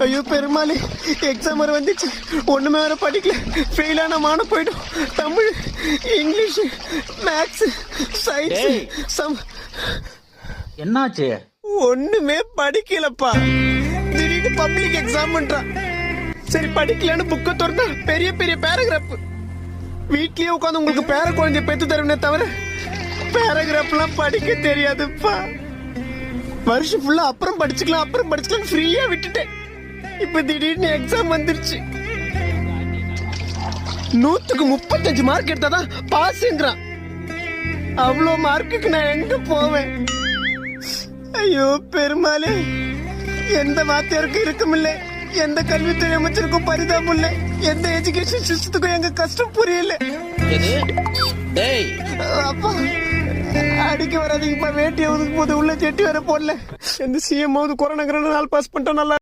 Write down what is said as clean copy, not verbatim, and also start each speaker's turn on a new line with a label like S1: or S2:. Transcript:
S1: ஐயோ பெருமாளே, எக்ஸாம் வர வந்துச்சு, ஒண்ணுமே வர படிக்கல, ஃபெயில் ஆன மான போயிடும். தமிழ், இங்கிலீஷ், மேக்ஸ், சயின்ஸ்,
S2: என்னாச்சு?
S1: ஒண்ணுமே படிக்கலப்பா. திடீர்னு பப்ளிக் எக்ஸாம் பண்றான். சரி படிக்கலன்னு புக்கை திறந்தா பெரிய பெரிய பேராகிராஃப். வீட்லயே உட்காந்து உங்களுக்கு பேர குழந்தைய பெத்து தருவனே தவிர பேராகிராஃப் எல்லாம் படிக்க தெரியாதுப்பா. வருஷம் ஃபுல்லா அப்புறம் படிச்சுக்கலாம் ஃப்ரீயா விட்டுட்டேன். இப்ப திடீர்னு எக்ஸாம் வந்துருச்சு. 100க்கு 35 மார்க் எடுத்தாதான் பாஸ்ங்கிறான். அவ்வளோ மார்க்குக்கு நான் எங்க போவேன்? ஐயோ பெருமாளே, எந்த வாத்தியாருக்கும் இருக்குமில்ல, எந்த கல்வித்துறை அமைச்சருக்கும் பரிதாபம் இல்ல, எந்த எஜுகேஷன் சிஸ்டத்துக்கும் எங்க கஷ்டம் புரியல. அப்பா அடிக்க வராதிங்கப்பா, வேட்டி ஒதுக்கும் போது உள்ள செட்டி வர போடல. எந்த சிஎம் கொரோனா நாள் பாஸ் பண்ணிட்டோம் நல்லா.